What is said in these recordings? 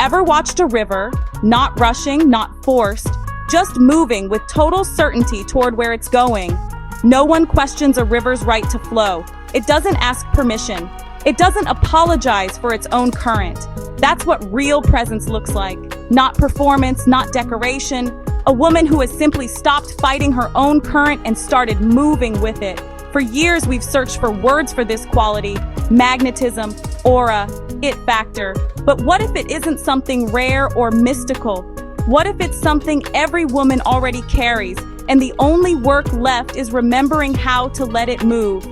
Ever watched a river, not rushing, not forced, just moving with total certainty toward where it's going? No one questions a river's right to flow. It doesn't ask permission. It doesn't apologize for its own current. That's what real presence looks like. Not performance, not decoration. A woman who has simply stopped fighting her own current and started moving with it. For years, we've searched for words for this quality: magnetism, aura, it factor. But what if it isn't something rare or mystical? What if it's something every woman already carries, and the only work left is remembering how to let it move?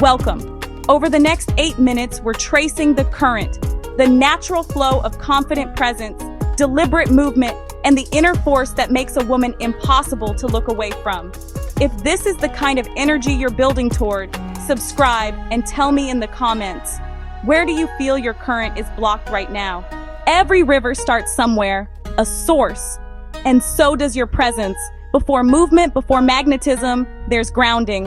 Welcome. Over the next 8 minutes, we're tracing the current, the natural flow of confident presence, deliberate movement, and the inner force that makes a woman impossible to look away from. If this is the kind of energy you're building toward, subscribe and tell me in the comments. Where do you feel your current is blocked right now? Every river starts somewhere, a source. And so does your presence. Before movement, before magnetism, there's grounding.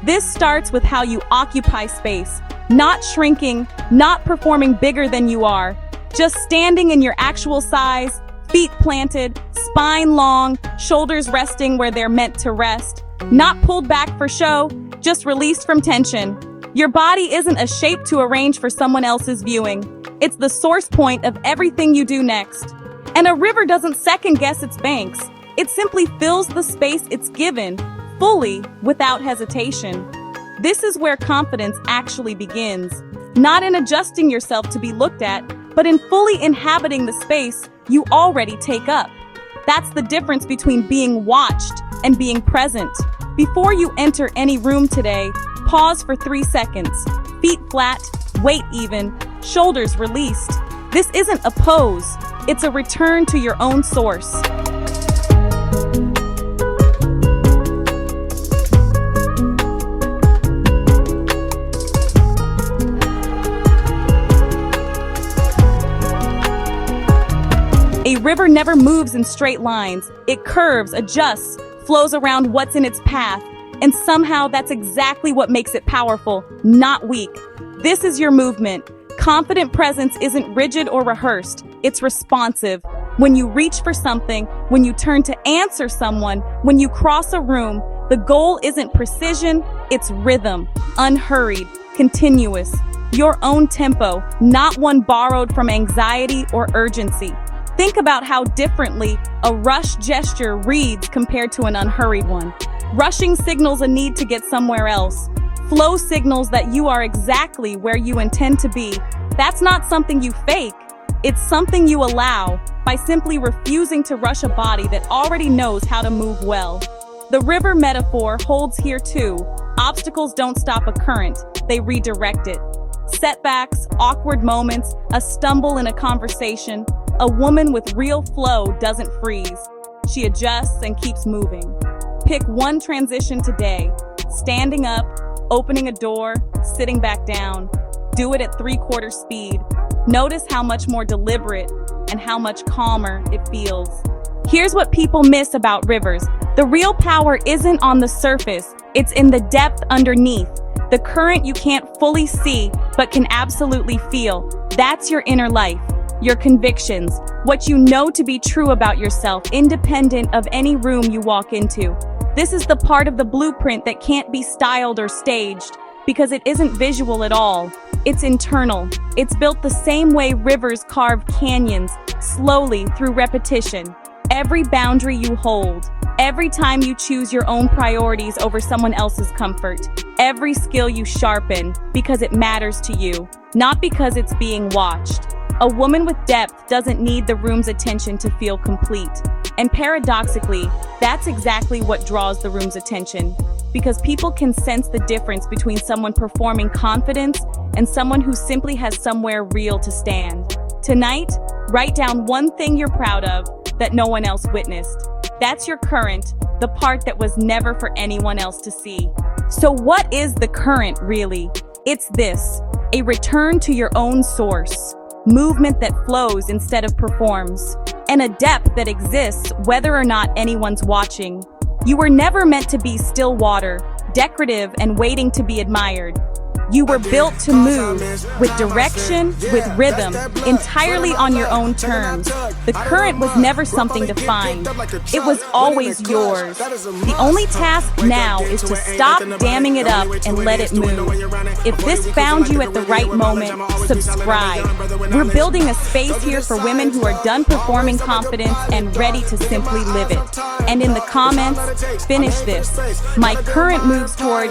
This starts with how you occupy space, not shrinking, not performing bigger than you are, just standing in your actual size, feet planted, spine long, shoulders resting where they're meant to rest, not pulled back for show, just released from tension. Your body isn't a shape to arrange for someone else's viewing. It's the source point of everything you do next. And a river doesn't second guess its banks. It simply fills the space it's given, fully, without hesitation. This is where confidence actually begins. Not in adjusting yourself to be looked at, but in fully inhabiting the space you already take up. That's the difference between being watched and being present. Before you enter any room today, pause for 3 seconds. Feet flat, weight even, shoulders released. This isn't a pose, it's a return to your own source. A river never moves in straight lines. It curves, adjusts, flows around what's in its path. And somehow that's exactly what makes it powerful, not weak. This is your movement. Confident presence isn't rigid or rehearsed. It's responsive. When you reach for something, when you turn to answer someone, when you cross a room, the goal isn't precision, it's rhythm. Unhurried, continuous. Your own tempo, not one borrowed from anxiety or urgency. Think about how differently a rushed gesture reads compared to an unhurried one. Rushing signals a need to get somewhere else. Flow signals that you are exactly where you intend to be. That's not something you fake. It's something you allow by simply refusing to rush a body that already knows how to move well. The river metaphor holds here too. Obstacles don't stop a current, they redirect it. Setbacks, awkward moments, a stumble in a conversation. A woman with real flow doesn't freeze. She adjusts and keeps moving. Pick one transition today. Standing up, opening a door, sitting back down. Do it at 3/4 speed. Notice how much more deliberate and how much calmer it feels. Here's what people miss about rivers. The real power isn't on the surface. It's in the depth underneath. The current you can't fully see, but can absolutely feel. That's your inner life. Your convictions, what you know to be true about yourself, independent of any room you walk into. This is the part of the blueprint that can't be styled or staged, because it isn't visual at all. It's internal. It's built the same way rivers carve canyons, slowly through repetition. Every boundary you hold, every time you choose your own priorities over someone else's comfort, every skill you sharpen because it matters to you, not because it's being watched. A woman with depth doesn't need the room's attention to feel complete. And paradoxically, that's exactly what draws the room's attention. Because people can sense the difference between someone performing confidence and someone who simply has somewhere real to stand. Tonight, write down one thing you're proud of that no one else witnessed. That's your current, the part that was never for anyone else to see. So what is the current really? It's this: a return to your own source. Movement that flows instead of performs, and a depth that exists whether or not anyone's watching. You were never meant to be still water, decorative and waiting to be admired. You were built to move, with direction, with rhythm, entirely on your own terms. The current was never something to find. It was always yours. The only task now is to stop damming it up and let it move. If this found you at the right moment, subscribe. We're building a space here for women who are done performing confidence and ready to simply live it. And in the comments, finish this. My current moves toward,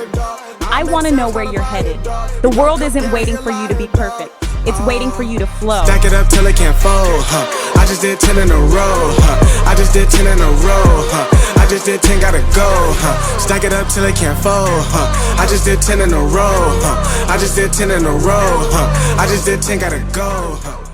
I want to know where you're headed. The world isn't waiting for you to be perfect. It's waiting for you to flow. Stack it up till it can't fold, huh? I just did 10 in a row, huh? I just did 10 in a row, huh? I just did 10, gotta go, huh? Stack it up till it can't fold, huh? I just did 10 in a row, huh? I just did 10 in a row, huh? I just did 10, gotta go, huh?